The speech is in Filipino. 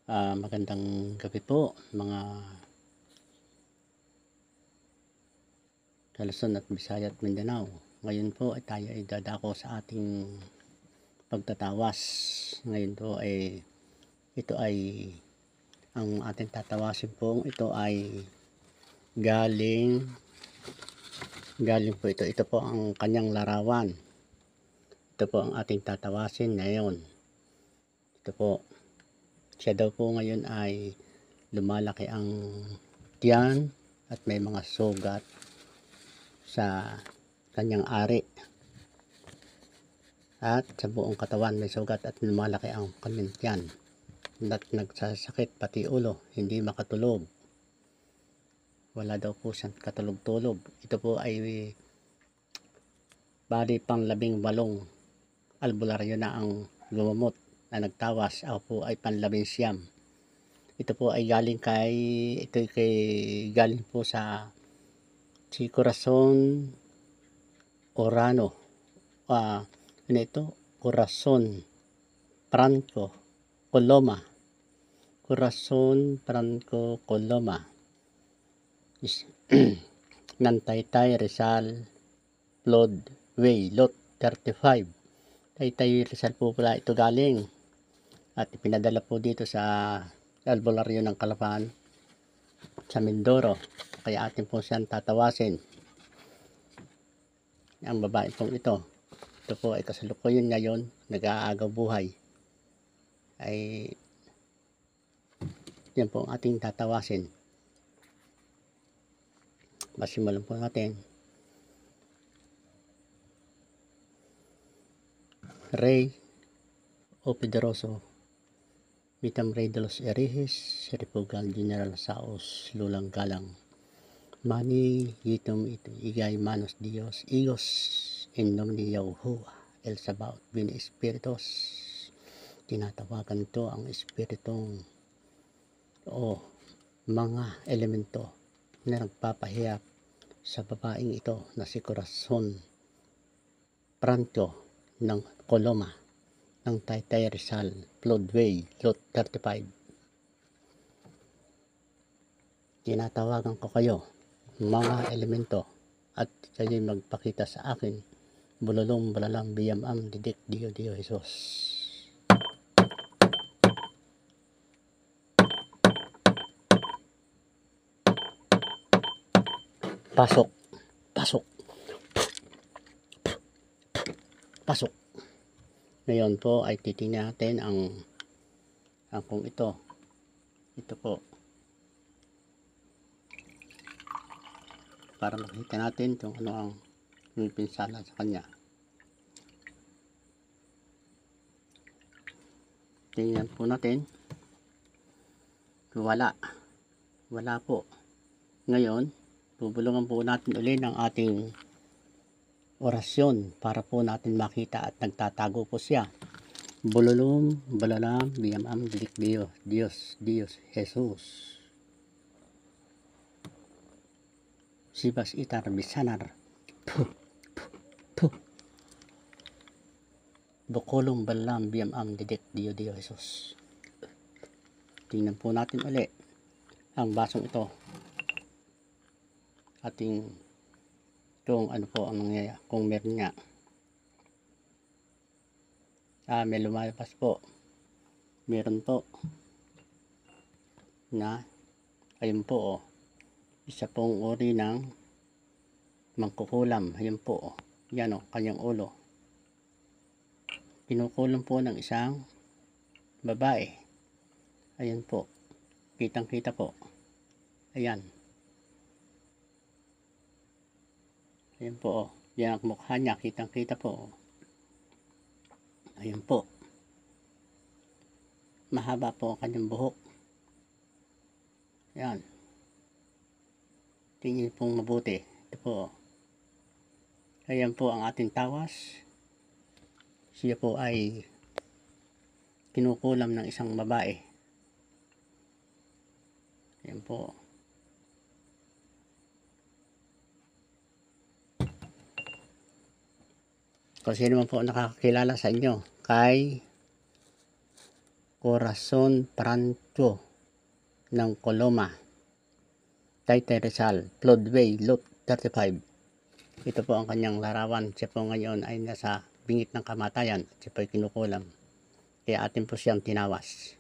Magandang gabi po mga Luzon at Visaya at Mindanao. Ngayon po ay tayo ay dadako sa ating pagtatawas. Ngayon po ay ito ay ang ating tatawasin po ito ay galing po ito po ang kanyang larawan. Ito po ang ating tatawasin ngayon. Ito po, siya daw po ngayon ay lumalaki ang tiyan at may mga sugat sa kanyang ari at sa buong katawan may sugat at lumalaki ang kanyang tiyan at nagsasakit pati ulo, hindi makatulog, wala daw po siyang katulog-tulog. Ito po ay bali pang 18 albularyo na ang gumamot na nagtawas. Ako po ay panlabing-siyam. Ito po ay galing galing po sa si Corazon Orano, ano ito? Corazon Franco Coloma. Corazon Franco Coloma ng Taytay Rizal Floodway Lot 35. Taytay Rizal po pala ito galing at ipinadala po dito sa albularyo ng Kalapan sa Mindoro, kaya atin po siyang tatawasin. Ang babae pong ito po ay kasalukuyan ngayon nag-aagaw buhay, ay yan po ang ating tatawasin. Masimulan po natin. Rey o Pedroso Mitam Rey de los Erejis Seripugal General Saos Lulang Galang Mani Yitum ito Igay Manos Dios Igos in nomine Yahuwah El Sabaoth Bini Espiritos. Tinatawagan ito ang espiritong o mga elemento na nagpapahiyap sa babaeng ito na si Corazon Franco ng Coloma ng Taytay Rizal Floodway Lot 35. Tinatawagan ko kayo mga elemento at kayo'y magpakita sa akin. Bululong balalang biyamam didik Dio Dio Jesus. Pasok, pasok, pasok. Ngayon po ay titingnan natin ang kung ito po, para makita natin kung ano ang pinsala sa kanya. Tingnan po natin. Wala po. Ngayon bubulungan po natin ulit ng ating orasyon para po natin makita at nagtatago po siya. Bululum balalam biyamam didik Dios Jesus. Sibas itar bisanar bukulong balalam biyamam didik Dio Jesus. Tingnan po natin ulit ang basong ito. Ating kung ano po ang nangyayari, kung meron nga. May lumalabas po. Meron po na ayun po isa pong uri ng mangkukulam. Ayun po yan kanyang ulo. Kinukulam po ng isang babae. Ayan po. Kitang kita po. Ayan. Ayan po yan ang mukha niya, kitang kita po. Ayan po. Mahaba po ang kanyang buhok. Ayan. Tingin pong mabuti. Ito po. Ayan po ang ating tawas. Siya po ay kinukulam ng isang babae. Ayan po. Kung sino man po nakakakilala sa inyo kay Corazon Parancho ng Coloma, Taytay Rizal, Floodway, Lot 35. Ito po ang kanyang larawan. Siya po ngayon ay nasa bingit ng kamatayan at siya po ay kinukulam. Kaya atin po siyang tinawas.